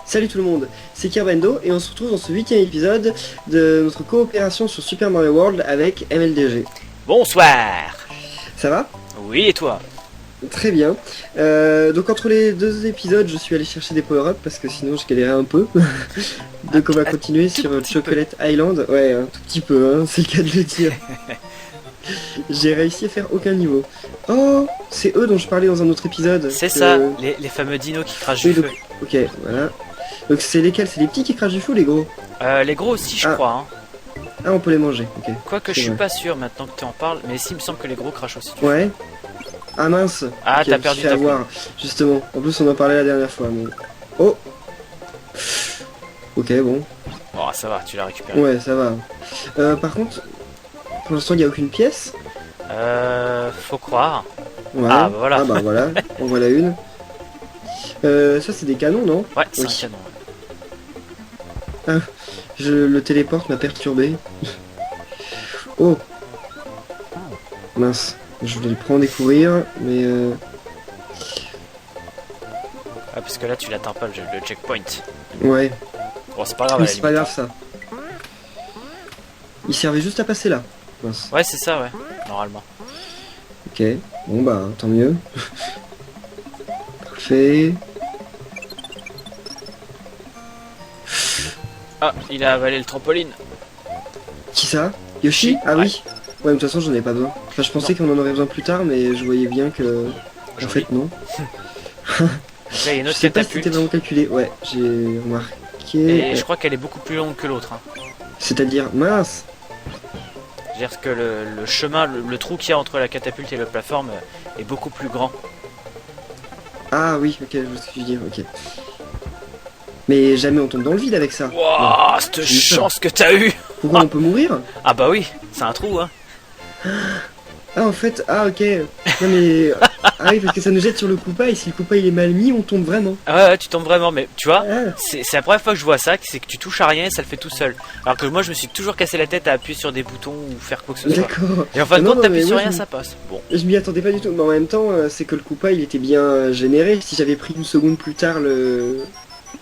Salut tout le monde, c'est Kirbendo et on se retrouve dans ce 8e épisode de notre coopération sur Super Mario World avec MLDG. Bonsoir. Ça va? Oui, et toi? Très bien. Donc entre les deux épisodes, je suis allé chercher des power-ups parce que sinon je galérais un peu. Donc on va continuer sur Chocolate Island. Ouais, un tout petit peu, hein, c'est le cas de le dire. J'ai réussi à faire aucun niveau. Oh, c'est eux dont je parlais dans un autre épisode. C'est ça, les fameux dinos qui crachent Oui, du donc, feu. ok, voilà. Donc c'est lesquels? C'est les petits qui crachent du feu ou les gros? Les gros aussi, je crois. Hein. Ah, on peut les manger, ok. Quoique je C'est suis vrai. pas sûr maintenant que tu en parles, mais si, il me semble que les gros crachent aussi du feu. Ouais. Ah mince. Ah, Ok, t'as je perdu fais ta avoir, justement. En plus, on en parlait la dernière fois, mais... Oh. Ok, bon. Oh, ça va, tu l'as récupéré. Ouais, ça va. Par contre, pour l'instant, il n'y a aucune pièce. Faut croire. Ouais. Ah, bah voilà. Ah bah voilà, on voit la une. Ça, c'est des canons, non? Ouais, c'est Oui. un canon. Le téléporte m'a perturbé. Oh. Mince. Je voulais le prendre et courir, mais... Ah, parce que là, tu l'atteins pas, le checkpoint. Ouais. Bon, c'est pas grave, à Mais la c'est pas limite. grave, ça. Il servait juste à passer là. Mince. Ouais, c'est ça, ouais, normalement. Ok, bon bah tant mieux. Parfait. Ah, il a avalé le trampoline. Qui ça? Yoshi? Ah Ouais. oui. Ouais, mais de toute façon j'en ai pas besoin. Enfin je pensais qu'on en aurait besoin plus tard, mais je voyais bien que... En Joli. fait non. Donc là, il y a une Je autre sais pas si c'était catapulte. vraiment calculé. Ouais, j'ai remarqué. Et je crois qu'elle est beaucoup plus longue que l'autre. Hein. C'est-à-dire, mince. C'est-à-dire que le chemin, le trou qu'il y a entre la catapulte et la plateforme est beaucoup plus grand. Ah oui, ok, je vois ce que tu veux dire, ok. Mais jamais on tombe dans le vide avec ça. Wouah, cette j'ai eu peur. chance que t'as eu. Pourquoi on peut mourir? Ah bah oui, c'est un trou, hein. Ah en fait, ah ok. Non mais... Ah oui, parce que ça nous jette sur le Koopa et si le Koopa il est mal mis, on tombe vraiment. Ah ouais, tu tombes vraiment, mais tu vois, Ah. c'est la première fois que je vois ça, c'est que tu touches à rien et ça le fait tout seul. Alors que moi, je me suis toujours cassé la tête à appuyer sur des boutons ou faire quoi que ce soit. D'accord. Et en fin de Non, compte, non, t'appuies mais sur moi, rien, je ça passe. Bon. Je m'y attendais pas du tout, mais en même temps, c'est que le Koopa il était bien généré. Si j'avais pris une seconde plus tard le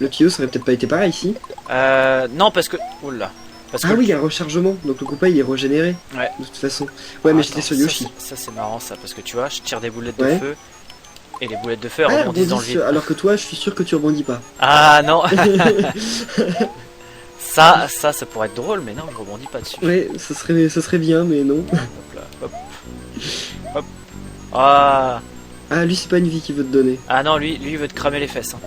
tuyau, ça aurait peut-être pas été pareil ici. Non, parce que... Oula. Parce Ah que... oui, il y a un rechargement, donc le Koopa il est régénéré. Ouais. De toute façon. Ouais, mais Ah, j'étais attends, sur Yoshi. Ça, c'est marrant, ça, parce que tu vois, je tire des boulettes de Ouais. feu. Et les boulettes de feu, elles Ah, rebondissent dans le rebondis, vide. alors que toi, je suis sûr que tu rebondis pas. Ah non. Ça pourrait être drôle, mais non, je rebondis pas dessus. Ouais, ça serait bien, mais non. Hop là, hop. Hop. Ah. Ah, lui, c'est pas une vie qu'il veut te donner. Ah non, lui il veut te cramer les fesses. Hein.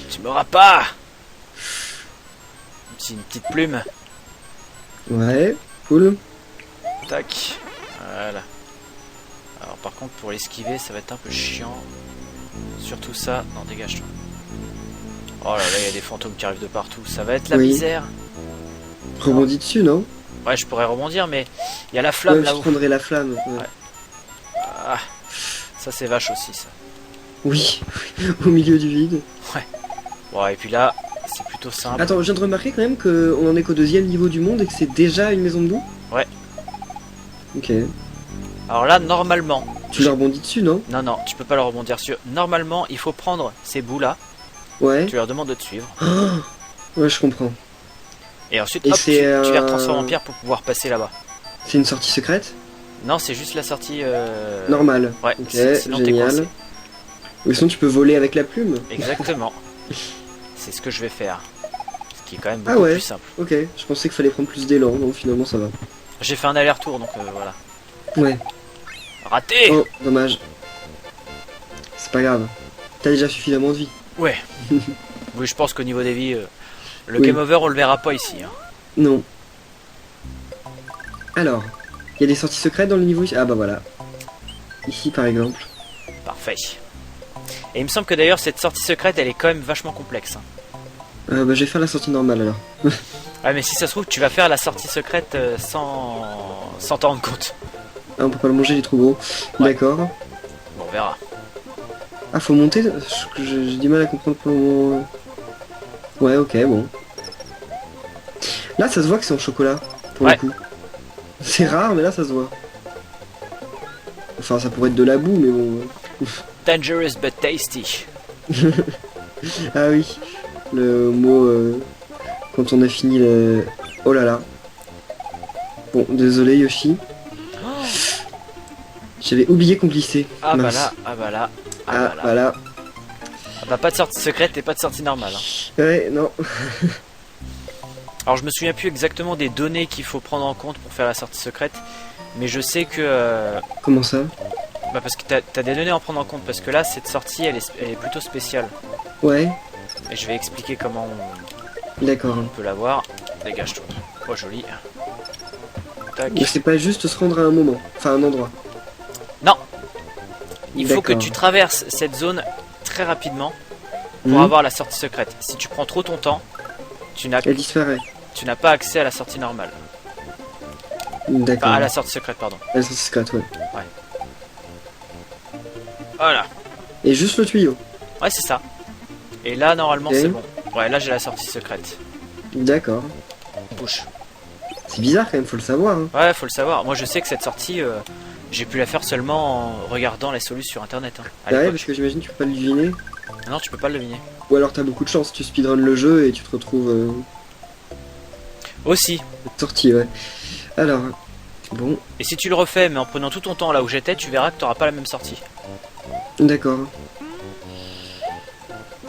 Tu m'auras pas. Une petite plume. Ouais, cool. Tac. Voilà. Alors par contre pour l'esquiver ça va être un peu chiant. Surtout ça. Non, dégage-toi. Oh là là, il y a des fantômes qui arrivent de partout. Ça va être la Oui. misère. Rebondis dessus, non? Ouais, je pourrais rebondir, mais il y a la flamme Ouais, je là-haut. prendrais la flamme. Ouais. Ouais. Ah, ça c'est vache aussi ça. Oui, au milieu du vide. Bon, et puis là, c'est plutôt simple. Attends, je viens de remarquer quand même qu'on en est qu'au 2e niveau du monde et que c'est déjà une maison de boue. Ouais. Ok. Alors là, normalement. Tu la rebondis dessus, non? Non, non, tu peux pas le rebondir sur. Normalement, il faut prendre ces bouts là. Ouais. Tu leur demandes de te suivre. Ouais, je comprends. Et ensuite, Et hop, c'est, tu les retransformes en pierre pour pouvoir passer là-bas. C'est une sortie secrète? Non, c'est juste la sortie. Normale. Ouais, Ok, sinon t'es génial. coincé. Ou sinon tu peux voler avec la plume. Exactement. C'est ce que je vais faire. Ce qui est quand même Ah beaucoup ouais. plus simple. Ok, je pensais qu'il fallait prendre plus d'élan, donc finalement ça va. J'ai fait un aller-retour, donc voilà. Ouais. Raté. Oh, dommage. C'est pas grave. T'as déjà suffisamment de vie. Ouais. Oui, je pense qu'au niveau des vies, le Oui. game over, on le verra pas ici. Hein. Non. Alors, il y a des sorties secrètes dans le niveau ici. Ah bah voilà. Ici par exemple. Parfait. Et il me semble que d'ailleurs, cette sortie secrète, elle est quand même vachement complexe. Hein. Bah je vais faire la sortie normale alors. Ah, mais si ça se trouve, tu vas faire la sortie secrète sans t'en rendre compte. Ah, on peut pas le manger, il est trop gros. Ouais. D'accord. Bon, on verra. Ah, faut monter. J'ai du mal à comprendre pour le moment. Ouais, ok, bon. Là, ça se voit que c'est en chocolat, pour Ouais. le coup. C'est rare, mais là, ça se voit. Enfin, ça pourrait être de la boue, mais bon. Dangerous but tasty. Ah oui, le mot quand on a fini le... Oh là là. Bon, désolé Yoshi. J'avais oublié qu'on glissait. Ah bah Mince. là, ah bah là, ah Ah, bah là. voilà. Ah bah pas de sortie secrète et pas de sortie normale. Hein. Ouais, non. Alors je me souviens plus exactement des données qu'il faut prendre en compte pour faire la sortie secrète, mais je sais que... Comment ça? bah parce que t'as des données à en prendre en compte, parce que là cette sortie elle est plutôt spéciale. Ouais, Et je vais expliquer comment d'accord. on peut l'avoir. Dégage-toi. Oh joli. Tac. Mais c'est pas juste se rendre à un moment, enfin un endroit. Non. Il faut que D'accord. tu traverses cette zone très rapidement pour Mhm. avoir la sortie secrète. Si tu prends trop ton temps, tu n'as Elle disparaît. pas accès à la sortie normale. D'accord. Enfin à la sortie secrète, pardon. La sortie secrète, ouais. Voilà. Et juste le tuyau. Ouais c'est ça. Et là normalement Ok. c'est bon. Ouais là j'ai la sortie secrète. D'accord. Push. C'est bizarre quand même, faut le savoir. Hein. Ouais faut le savoir. Moi je sais que cette sortie j'ai pu la faire seulement en regardant les solutions sur internet. Hein, à Ouais, l'époque. parce que j'imagine que tu peux pas le deviner. Non tu peux pas le deviner. Ou alors t'as beaucoup de chance, tu speedrun le jeu et tu te retrouves Aussi. sorti, ouais. Alors, bon, Et si tu le refais mais en prenant tout ton temps là où j'étais, tu verras que t'auras pas la même sortie. d'accord.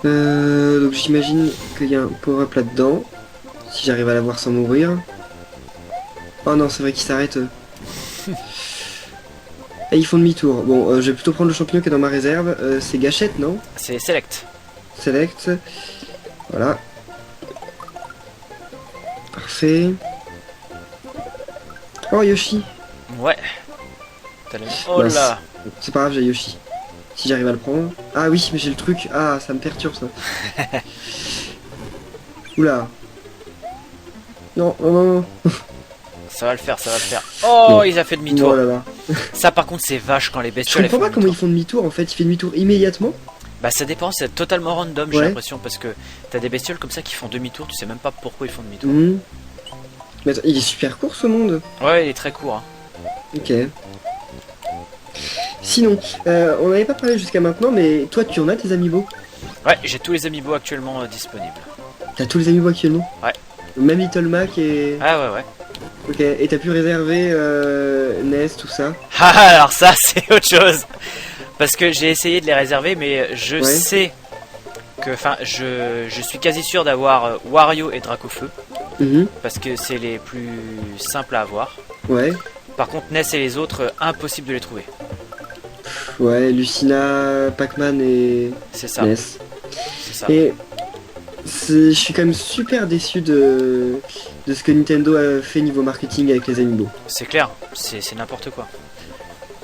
Donc j'imagine qu'il y a un power-up là-dedans. Si j'arrive à l'avoir sans mourir. Oh non, c'est vrai qu'il s'arrête. Et ils font demi-tour. Bon, je vais plutôt prendre le champignon qui est dans ma réserve. C'est gâchette, non? C'est select. Select. Voilà. Parfait. Oh Yoshi. Ouais. Oh Mince. là. C'est pas grave, j'ai Yoshi. Si j'arrive à le prendre. Ah oui, mais j'ai le truc. Ah, ça me perturbe ça. Oula. Non, non, non, non. Ça va le faire, ça va le faire. Oh, Bon. il a fait demi-tour. Oh là là. Ça par contre c'est vache quand les Je bestioles elles comprends font pas comment ils demi-tour. font demi-tour en fait. Il fait demi-tour immédiatement. Bah ça dépend, c'est totalement random j'ai Ouais. l'impression parce que t'as des bestioles comme ça qui font demi-tour, tu sais même pas pourquoi ils font demi-tour. Mhm. Mais attends, il est super court ce monde. Ouais, il est très court. Hein. Ok. Sinon, on n'avait pas parlé jusqu'à maintenant, mais toi tu en as tes amiibo? Ouais, j'ai tous les amiibo actuellement disponibles. T'as tous les amiibo actuellement? Ouais. Même Little Mac et... Ah ouais ouais. Ok, et t'as pu réserver Ness, tout ça? Ah alors ça c'est autre chose. Parce que j'ai essayé de les réserver mais je Ouais. sais que... Enfin je suis quasi sûr d'avoir Wario et Dracofeu. Mhm. Parce que c'est les plus simples à avoir. Ouais. Par contre Ness et les autres, impossible de les trouver. Ouais, Lucina, Pac-Man et C'est ça, Ness. c'est ça. Et je suis quand même super déçu de ce que Nintendo a fait niveau marketing avec les amiibo. C'est clair, c'est n'importe quoi.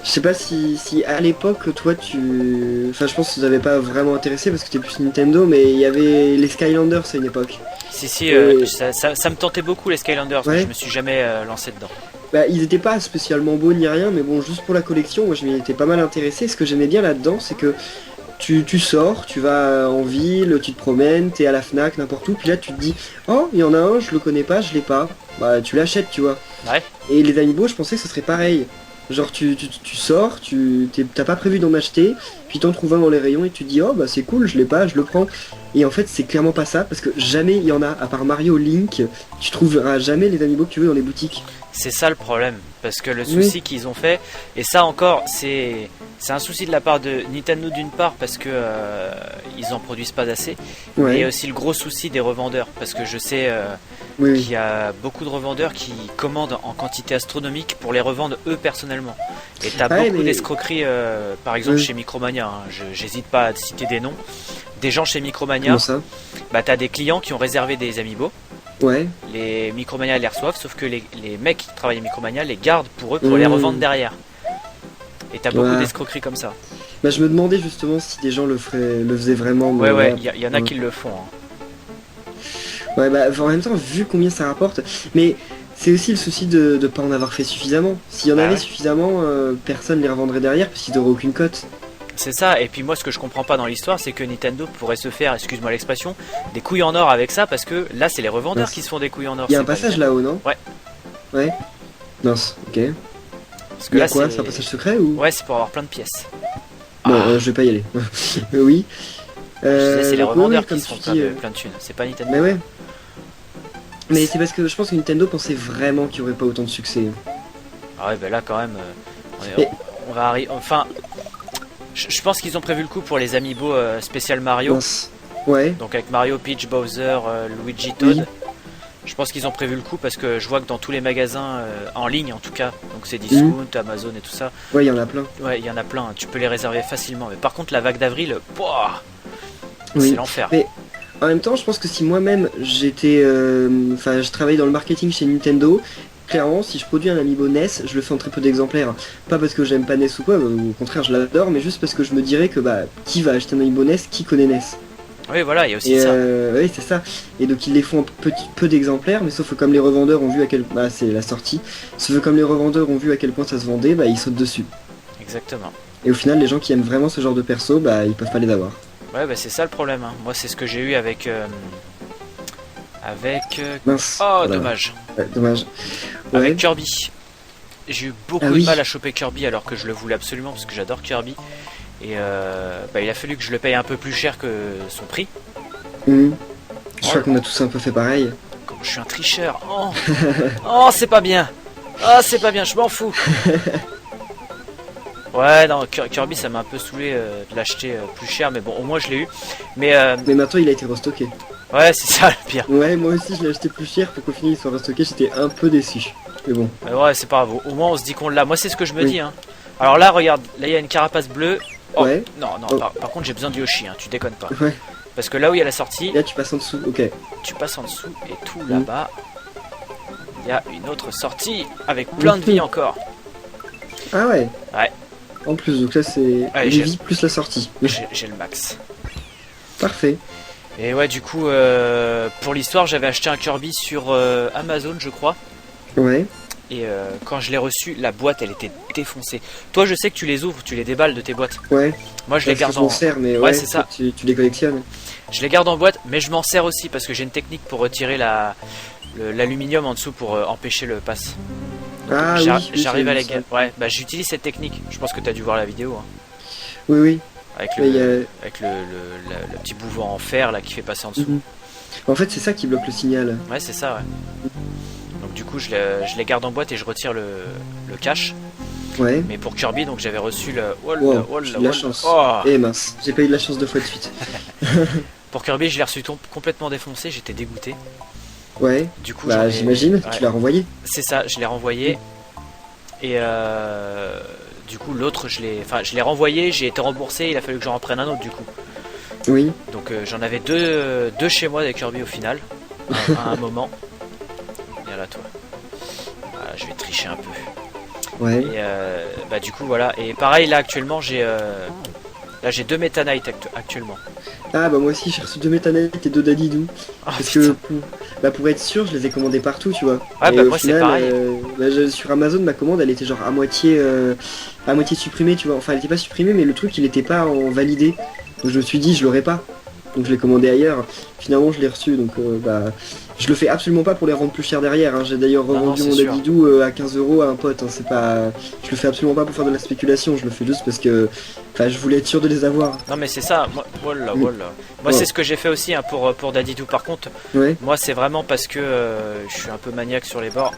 Je sais pas si à l'époque, toi, tu... Enfin, je pense que ça t'avait pas vraiment intéressé parce que t'es plus Nintendo, mais il y avait les Skylanders à une époque. Si, Et- ça me tentait beaucoup les Skylanders, mais Ouais. je me suis jamais lancé dedans. Bah, ils étaient pas spécialement beaux ni rien, mais bon, juste pour la collection, moi je m'y étais pas mal intéressé. Ce que j'aimais bien là-dedans, c'est que tu sors, tu vas en ville, tu te promènes, t'es à la Fnac, n'importe où, puis là tu te dis, oh, il y en a un, je le connais pas, je l'ai pas. Bah, tu l'achètes, tu vois. Ouais. Et les amiibo, je pensais que ce serait pareil. Genre, tu sors, t'as pas prévu d'en acheter, puis t'en trouves un dans les rayons et tu te dis, oh, bah c'est cool, je l'ai pas, je le prends. Et en fait, c'est clairement pas ça, parce que jamais il y en a, à part Mario, Link, tu trouveras jamais les amiibo que tu veux dans les boutiques. C'est ça le problème, parce que le souci qu'ils ont fait, et ça encore, c'est un souci de la part de Nintendo d'une part, parce que ils en produisent pas assez, Ouais, et aussi le gros souci des revendeurs, parce que je sais oui, qu'il y a beaucoup de revendeurs qui commandent en quantité astronomique pour les revendre eux personnellement. Et t'as Ouais, beaucoup mais- d'escroqueries, par exemple Oui. chez Micromania, hein, j'hésite pas à citer des noms, des gens chez Micromania, comment ça? bah t'as des clients qui ont réservé des amiibo, Ouais, les Micromania les reçoivent, sauf que les mecs qui travaillent à Micromania les gardent pour eux pour les revendre derrière. Et t'as beaucoup Ouais. d'escroqueries comme ça. bah je me demandais justement si des gens le faisaient vraiment. Mais Ouais, là, il y en a ouais. qui le font. Hein. Ouais, bah en même temps, vu combien ça rapporte, mais c'est aussi le souci de pas en avoir fait suffisamment. S'il y en Bah avait ouais. suffisamment, personne les revendrait derrière parce qu'ils n'auraient aucune cote. C'est ça, et puis moi ce que je comprends pas dans l'histoire, c'est que Nintendo pourrait se faire, excuse-moi l'expression, des couilles en or avec ça, parce que là c'est les revendeurs Mince. Mince. qui se font des couilles en or. Il y a un c'est pas passage Nintendo. là-haut, non? Ouais. Ouais. Mince, ok. Parce que Il y a là quoi? c'est C'est un passage secret ou? Ouais, c'est pour avoir plein de pièces. Bon, Ah. je vais pas y aller. Oui. Je disais, c'est les donc, revendeurs comme qui se font tu dis, plein de thunes, c'est pas Nintendo. mais ouais. Mais c'est parce que je pense que Nintendo pensait vraiment qu'il n'y aurait pas autant de succès. Ah ouais, bah là quand même, Mais- on va arriver. Enfin, je pense qu'ils ont prévu le coup pour les amiibo spécial Mario. Mince. Ouais. Donc avec Mario, Peach, Bowser, Luigi, Toad. Oui. Je pense qu'ils ont prévu le coup parce que je vois que dans tous les magasins en ligne en tout cas, donc c'est Discount, Amazon et tout ça, Ouais, il y en a plein. ouais il y en a plein, tu peux les réserver facilement. Mais par contre la vague d'avril, pouah, Oui. c'est l'enfer. Mais en même temps, je pense que si moi-même j'étais, enfin, je travaillais dans le marketing chez Nintendo, clairement, si je produis un amiibo NES, je le fais en très peu d'exemplaires. Pas parce que j'aime pas NES ou quoi, au contraire, je l'adore, mais juste parce que je me dirais que bah, qui va acheter un amiibo NES, qui connaît NES? Oui voilà, il y a aussi Et ça. oui, c'est ça. Et donc ils les font en peu d'exemplaires, mais sauf que comme les revendeurs ont vu à quel, bah, c'est la sortie. Sauf que comme les revendeurs ont vu à quel point ça se vendait, bah ils sautent dessus. Exactement. Et au final, les gens qui aiment vraiment ce genre de perso, bah ils peuvent pas les avoir. Ouais bah c'est ça le problème. Hein. Moi c'est ce que j'ai eu avec Mince. oh Voilà. dommage. Ouais, dommage. Ouais. Avec Kirby. J'ai eu beaucoup Ah de oui. mal à choper Kirby alors que je le voulais absolument parce que j'adore Kirby. Et bah, il a fallu que je le paye un peu plus cher que son prix. Mhm. Je crois qu'on a tous un peu fait pareil. Comme je suis un tricheur. Oh, oh c'est pas bien. Ah c'est pas bien, je m'en fous. Ouais non, Kirby ça m'a un peu saoulé de l'acheter plus cher, mais bon au moins je l'ai eu. Mais Mais maintenant il a été restocké. ouais c'est ça le pire. Ouais, moi aussi je l'ai acheté plus cher pour qu'au final il soit restocké, j'étais un peu déçu. Mais bon. Mais ouais c'est pas grave, au moins on se dit qu'on l'a. Moi c'est ce que je me Oui. dis hein. Alors là regarde, là il y a une carapace bleue. Oh, Ouais. non, Oh. par contre j'ai besoin de Yoshi, hein, tu déconnes pas. Ouais. Parce que là où il y a la sortie, Là tu passes en dessous, ok. tu passes en dessous et tout là-bas, il y a une autre sortie avec plein de vie encore. Ah ouais. Ouais. En plus, donc là c'est Allez, les j'ai- vies plus la sortie. J'ai le max. Parfait. Et ouais, du coup, pour l'histoire, j'avais acheté un Kirby sur Amazon, je crois. Ouais. Et quand je l'ai reçu, la boîte, elle était défoncée. Toi, je sais que tu les ouvres, tu les déballes de tes boîtes. Ouais. Moi, je les garde Je m'en en, sers, mais Ouais, ouais, c'est ça. Tu les collectionnes. je les garde en boîte, mais je m'en sers aussi parce que j'ai une technique pour retirer l'aluminium en dessous pour empêcher le pass. Donc, Ah oui, oui, j'arrive à j'ai les vu ça. garder. Ouais, bah j'utilise cette technique. Je pense que tu as dû voir la vidéo. Hein. Oui, oui. Avec Mais il y a- avec le petit bouvant en fer là qui fait passer en dessous. Mhm. En fait, c'est ça qui bloque le signal. Ouais, c'est ça, ouais. Donc du coup, je les garde en boîte et je retire le cache. Ouais. Mais pour Kirby, donc j'avais reçu le... Oh là, Wow, oh là, j'ai oh de la là. chance. Oh. Eh mince, j'ai pas eu de la chance 2 fois de suite. Pour Kirby, je l'ai reçu complètement défoncé, j'étais dégoûté. Ouais. Du coup, j'en Bah ai- j'imagine, ouais. tu l'as renvoyé. C'est ça, je l'ai renvoyé. Et du coup, l'autre, je l'ai renvoyé, j'ai été remboursé, il a fallu que j'en reprenne un autre du coup. Oui. Donc j'en avais deux chez moi des Kirby au final, à un moment. Viens là, toi. Voilà, je vais tricher un peu. Ouais. Et bah du coup voilà. Et pareil là actuellement j'ai deux Meta Knight actuellement. Ah bah moi aussi j'ai reçu 2 Meta Knight et 2 Dadidou. Ah, Parce putain. que pour être sûr, je les ai commandés partout, tu vois. Ouais, Et bah au moi, c'est final, pareil. sur Amazon, ma commande elle était genre à moitié supprimée, tu vois. Enfin, elle était pas supprimée, mais le truc il était pas en validé. Donc je me suis dit, je l'aurais pas. Donc je l'ai commandé ailleurs. Finalement, je l'ai reçu. Donc bah, je le fais absolument pas pour les rendre plus cher derrière. Hein. J'ai d'ailleurs Non, revendu c'est mon sûr. Dadidou à 15 € à un pote. Hein. C'est pas, je le fais absolument pas pour faire de la spéculation. Je le fais juste parce que, enfin, je voulais être sûr de les avoir. Non mais c'est ça. Moi, voilà, Mm. voilà. Moi Ouais. c'est ce que j'ai fait aussi hein, pour Dadidou. Par contre, Ouais. moi c'est vraiment parce que je suis un peu maniaque sur les bords.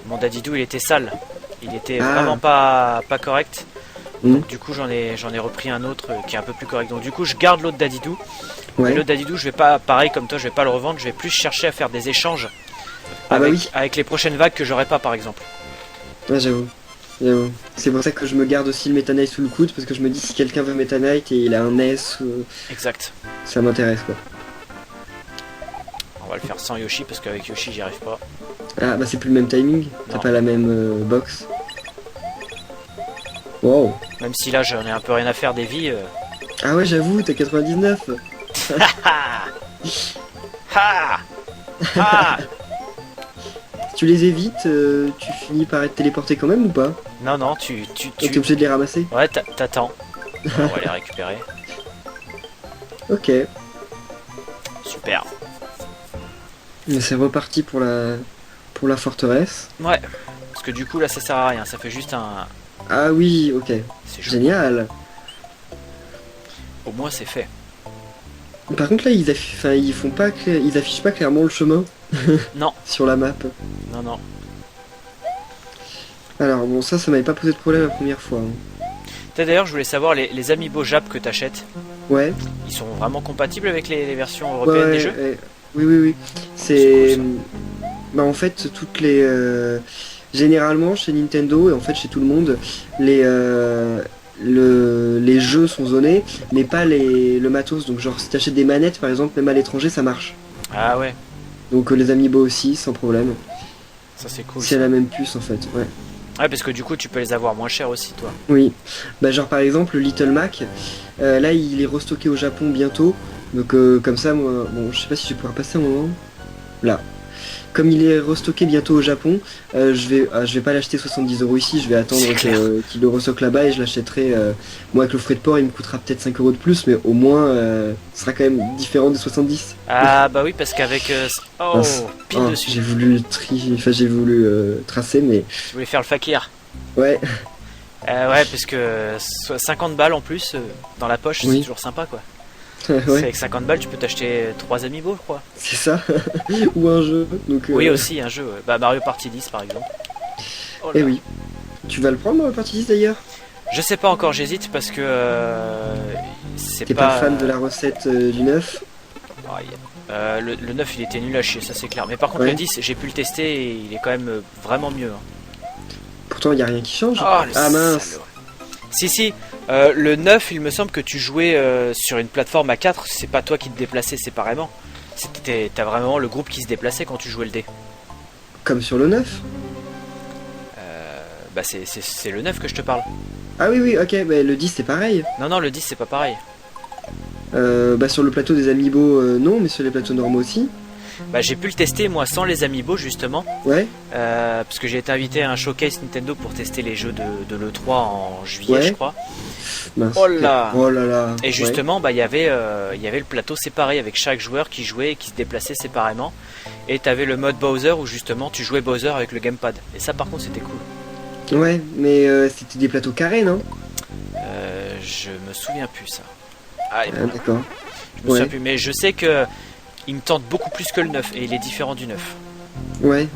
Mon Dadidou il était sale. Il était Ah. vraiment pas correct. Mm. Donc du coup j'en ai repris un autre qui est un peu plus correct. Donc du coup je garde l'autre Dadidou. Ouais. Et l'autre Dadidou je vais pas, pareil comme toi, je vais pas le revendre. Je vais plus chercher à faire des échanges Ah bah avec, oui. avec les prochaines vagues que j'aurai pas par exemple. Ouais, j'avoue. J'avoue. C'est pour ça que je me garde aussi le Meta Knight sous le coude, parce que je me dis si quelqu'un veut Meta Knight et il a un NES, Exact. ça m'intéresse quoi. On va le faire sans Yoshi parce qu'avec Yoshi j'y arrive pas. Ah bah c'est plus le même timing, t'as Non. pas la même box. Wow. Même si là j'en ai un peu rien à faire des vies. Ah ouais j'avoue, t'as 99. Ha ha ha. Si tu les évites, tu finis par être téléporté quand même ou pas? Non non, Donc t'es obligé de les ramasser? Ouais, t'attends. On va les récupérer. Ok. Super. Mais c'est reparti pour la forteresse. Ouais. Parce que du coup là ça sert à rien, ça fait juste un... Ah oui, ok. C'est joli. Génial. Au moins c'est fait. Par contre là ils font pas ils affichent pas clairement le chemin Non, sur la map. non, non. Alors bon ça m'avait pas posé de problème la première fois. Hein. D'ailleurs, je voulais savoir, les amiibo Jap que t'achètes, Ouais. ils sont vraiment compatibles avec les versions Ouais, européennes des jeux? oui oui oui. C'est C'est cool, bah en fait toutes les généralement chez Nintendo et en fait chez tout le monde les les jeux sont zonés mais pas le matos. Donc genre si t'achètes des manettes par exemple même à l'étranger ça marche. Ah ouais, Donc les amiibo aussi sans problème. ça c'est cool. C'est Ça. la même puce en fait. Ouais. Ouais, parce que du coup, tu peux les avoir moins cher aussi, toi. Oui, bah genre par exemple le Little Mac, là il est restocké au Japon bientôt, donc comme ça moi, bon je sais pas si je vais pouvoir passer un moment, là. Comme il est restocké bientôt au Japon, je vais pas l'acheter 70 € ici, je vais attendre C'est clair. qu'il le restocke là-bas et je l'achèterai, moi avec le frais de port il me coûtera peut-être 5 € de plus, mais au moins ce sera quand même différent des 70. Ah bah oui, parce qu'avec... Oh, Mince. pile Ah, dessus. j'ai voulu j'ai voulu tracer, mais Tu voulais faire le fakir. ouais, Ouais, parce que 50 balles en plus, dans la poche, c'est Oui. toujours sympa, quoi. C'est ouais, avec 50 balles, tu peux t'acheter 3 amiibo, je crois. c'est ça, ou un jeu, donc Oui, aussi, un jeu. Ouais. Bah, Mario Party 10, par exemple. Oh là. eh oui. Tu vas le prendre dans la partie 10 d'ailleurs? Je sais pas encore, j'hésite, parce que... c'est T'es pas fan de la recette du 9? Aïe. Le 9 il était nul à chier, ça c'est clair. Mais par contre Ouais. le 10 j'ai pu le tester et il est quand même vraiment mieux. Pourtant il y a rien qui change. Oh le Ah mince. salaud. Si, le 9 il me semble que tu jouais sur une plateforme à 4, c'est pas toi qui te déplaçais séparément. T'as vraiment le groupe qui se déplaçait quand tu jouais le dé. Comme sur le 9? Bah c'est le 9 que je te parle. Ah oui oui ok, mais le 10 c'est pareil. Non, le 10 c'est pas pareil. Bah sur le plateau des amiibo non, mais sur les plateaux normaux aussi. Bah j'ai pu le tester moi sans les amiibo justement. Ouais. Parce que j'ai été invité à un showcase Nintendo pour tester les jeux de l'E3 en juillet Ouais. je crois. Mince. Oh là. Oh là là. Et justement, bah, il y avait le plateau séparé avec chaque joueur qui jouait et qui se déplaçait séparément. Et tu avais le mode Bowser où justement tu jouais Bowser avec le gamepad. Et ça, par contre, c'était cool. Ouais, mais c'était des plateaux carrés, non? Je me souviens plus ça. Ah, et Ah, voilà. d'accord. Je me souviens Ouais. plus, mais je sais que il me tente beaucoup plus que le 9 et il est différent du 9. Ouais.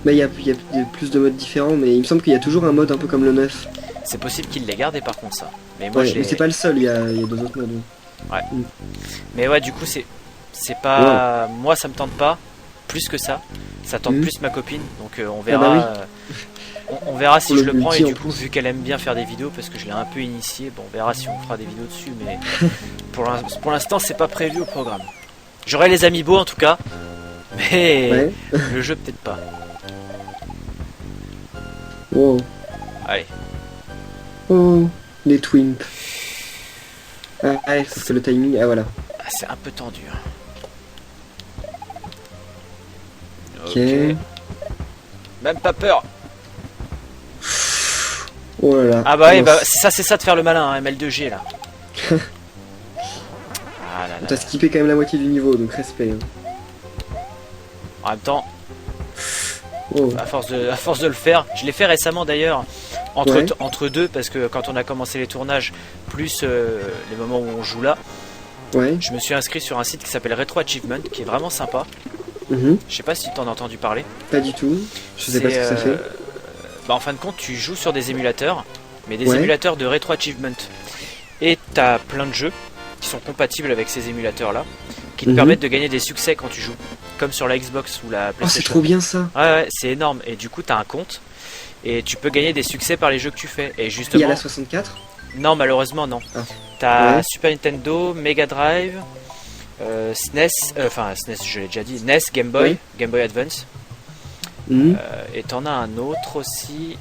Bah il y a plus de modes différents, mais il me semble qu'il y a toujours un mode un peu comme le 9. C'est possible qu'il l'ait gardé par contre ça. Mais moi Ouais, je mais l'ai. c'est pas le seul, il y a deux autres modes. Mais ouais, du coup c'est pas. Moi ça me tente pas plus que ça. Ça tente Mhm. plus ma copine, donc on Ah verra. bah On verra si Pour je le le prends et multi, en du coup vu qu'elle aime bien faire des vidéos parce que je l'ai un peu initié, bon on verra si on fera des vidéos dessus mais pour l'instant c'est pas prévu au programme. J'aurai les amiibo en tout cas, mais Ouais. le jeu peut-être pas. Oh. Allez, Oh. Les twimps. Ah ouais, sauf que le timing. Ah voilà. ah, c'est un peu tendu. Hein. Ok. Même pas peur. Oh là là. Ah bah ouais, Mince. bah, c'est ça de faire le malin, hein, ML2G là. Ah là là. T'as skippé quand même la moitié du niveau, donc respect. Hein. En même temps, Oh. à force de le faire, je l'ai fait récemment d'ailleurs, Ouais. entre deux, parce que quand on a commencé les tournages, plus les moments où on joue là, Ouais. je me suis inscrit sur un site qui s'appelle Retro Achievement, qui est vraiment sympa. Mhm. Je sais pas si t'en as entendu parler. Pas du tout. Je sais pas ce que ça fait. Bah en fin de compte, tu joues sur des émulateurs, mais des Ouais. émulateurs de Retro Achievement. Et t'as plein de jeux qui sont compatibles avec ces émulateurs-là, qui te Mhm. permettent de gagner des succès quand tu joues, comme sur la Xbox ou la Oh, c'est PlayStation. trop bien ça. Ouais, c'est énorme. Et du coup, t'as un compte et tu peux gagner des succès par les jeux que tu fais. Et Il y a justement, la 64. non, malheureusement, non. Ah. T'as Ouais. Super Nintendo, Mega Drive, SNES, enfin SNES, je l'ai déjà dit, NES, Game Boy, Ouais. Game Boy Advance. Mhm. Et t'en as un autre aussi.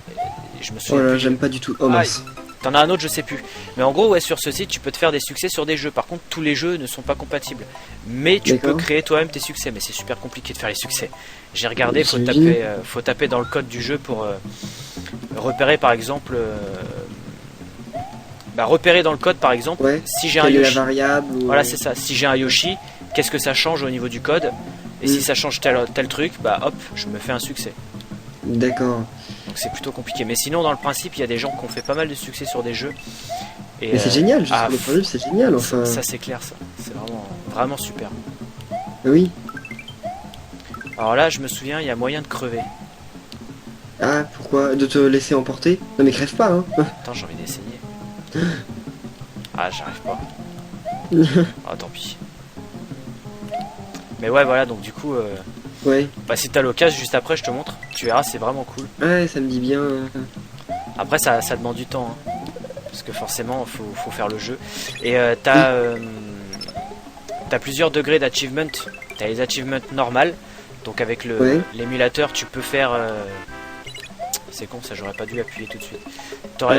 Je me Oh souviens là là, plus. j'aime pas du tout. Oh mince. T'en as un autre, je sais plus. Mais en gros, ouais, sur ce site, tu peux te faire des succès sur des jeux. Par contre, tous les jeux ne sont pas compatibles. Mais tu peux D'accord. créer toi-même tes succès. Mais c'est super compliqué de faire les succès. J'ai regardé, J'imagine. faut taper dans le code du jeu pour repérer par exemple. Repérer dans le code par exemple Ouais. si j'ai un Quelle est la Yoshi. variable ou... Voilà, c'est ça. Si j'ai un Yoshi, qu'est-ce que ça change au niveau du code? Et si ça change tel truc, bah hop, je me fais un succès. D'accord. Donc c'est plutôt compliqué. Mais sinon, dans le principe, il y a des gens qui ont fait pas mal de succès sur des jeux. Et, Mais c'est génial, juste ah, pour le principe, c'est génial, enfin. ça c'est clair, ça. C'est vraiment, vraiment super. Oui. Alors là, je me souviens, il y a moyen de crever. Ah, pourquoi? De te laisser emporter? Non mais crève pas, hein. Attends, j'ai envie d'essayer. Ah, j'arrive pas. Ah, tant pis. Mais ouais, voilà, donc du coup, Ouais. bah, si t'as l'occasion, juste après, je te montre. Tu verras, c'est vraiment cool. Ouais, ça me dit bien. Après, ça demande du temps. Hein. Parce que forcément, faut faire le jeu. Et t'as plusieurs degrés d'achievement. T'as les achievements normales. Donc avec Ouais. l'émulateur, tu peux faire... C'est con, ça, j'aurais pas dû appuyer tout de suite.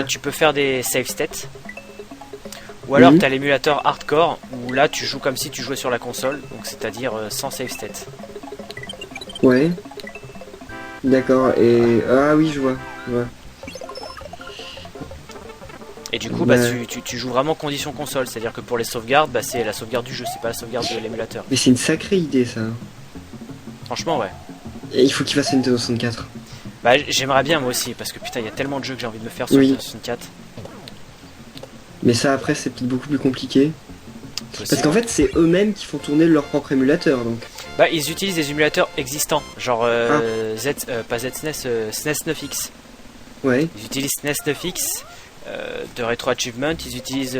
Tu peux faire des save states. Ou alors t'as l'émulateur hardcore, où là, tu joues comme si tu jouais sur la console. Donc c'est-à-dire sans save state. Ouais. D'accord, et... Ah oui, je vois. Et du coup, bah, tu joues vraiment condition console. C'est-à-dire que pour les sauvegardes, bah, c'est la sauvegarde du jeu, c'est pas la sauvegarde de l'émulateur. Mais c'est une sacrée idée, ça. Franchement, ouais. Et il faut qu'il fasse une Nintendo 64. Bah, j'aimerais bien moi aussi, parce que putain, il y a tellement de jeux que j'ai envie de me faire sur Oui. la 64. Mais ça, après, c'est peut-être beaucoup plus compliqué. Possible. Parce qu'en fait, c'est eux-mêmes qui font tourner leur propre émulateur, donc. Bah, ils utilisent des émulateurs existants, genre pas ZSNES, SNES 9X. Ouais, Ils utilisent SNES 9X de Retro Achievement, ils utilisent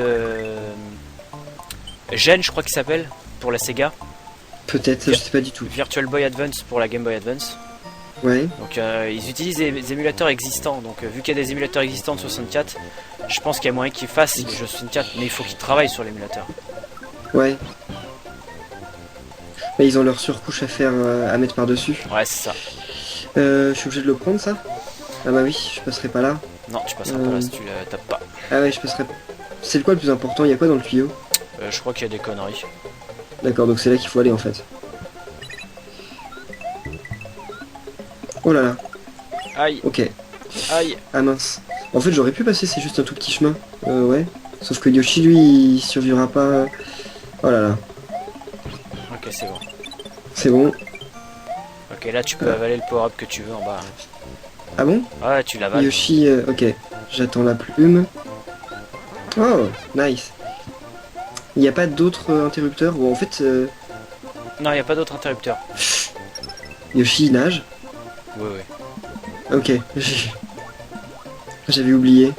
Gen, je crois qu'il s'appelle, pour la Sega, peut-être, je sais pas du tout. Virtual Boy Advance pour la Game Boy Advance. Ouais, Donc ils utilisent des émulateurs existants, donc vu qu'il y a des émulateurs existants de 64, je pense qu'il y a moyen qu'ils fassent les jeux 64, mais il faut qu'ils travaillent sur l'émulateur. ouais. Bah, ils ont leur surcouche à faire, à mettre par-dessus. Ouais, c'est ça. Je suis obligé de le prendre, ça? Ah bah oui, je passerai pas là. Non, tu passeras pas là si tu la tapes pas. Ah ouais, je passerai... C'est quoi le plus important? Il y a quoi dans le tuyau? Je crois qu'il y a des conneries. D'accord, donc c'est là qu'il faut aller, en fait. Oh là là, Aïe, ok. aïe. Ah mince. En fait, j'aurais pu passer, c'est juste un tout petit chemin. Ouais. Sauf que Yoshi, lui, il survivra pas... Oh là là. Ok, c'est bon. C'est bon. Ok, là tu peux avaler le power-up que tu veux en bas. Ah bon? Ouais, tu l'avales. Yoshi, ok. J'attends la plume. Oh, nice. Il n'y a pas d'autres interrupteurs? Bon, en fait, Non, il n'y a pas d'autre interrupteur. Yoshi il nage. Oui, oui. Ok. J'avais oublié.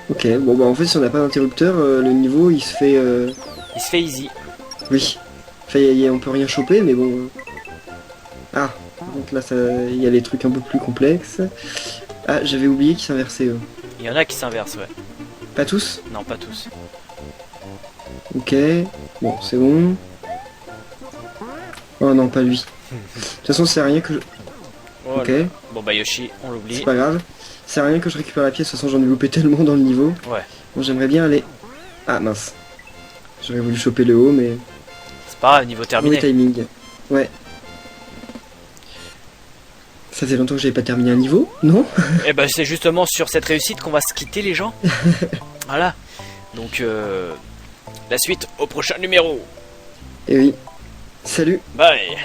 Ok, bon bah en fait si on n'a pas d'interrupteur, le niveau il se fait... Il se fait easy. Oui. Enfin, on peut rien choper, mais bon... Ah, donc là il y a les trucs un peu plus complexes. Ah, j'avais oublié qu'ils s'inversaient eux. Il y en a qui s'inversent, ouais. Pas tous? Non, pas tous. Ok. Bon, c'est bon. Oh non, pas lui. De toute façon, c'est rien que je... Voilà. Ok, Bon bah Yoshi, on l'oublie. c'est pas grave. C'est rien que je récupère la pièce, de toute façon j'en ai loupé tellement dans le niveau. Ouais. Bon, j'aimerais bien aller... Ah mince. J'aurais voulu choper le haut, mais... C'est pas grave, niveau terminé. Mauvais timing. Ouais. Ça faisait longtemps que j'avais pas terminé un niveau, non? Et bah c'est justement sur cette réussite qu'on va se quitter les gens. Voilà. Donc la suite au prochain numéro. Et oui. Salut. Bye.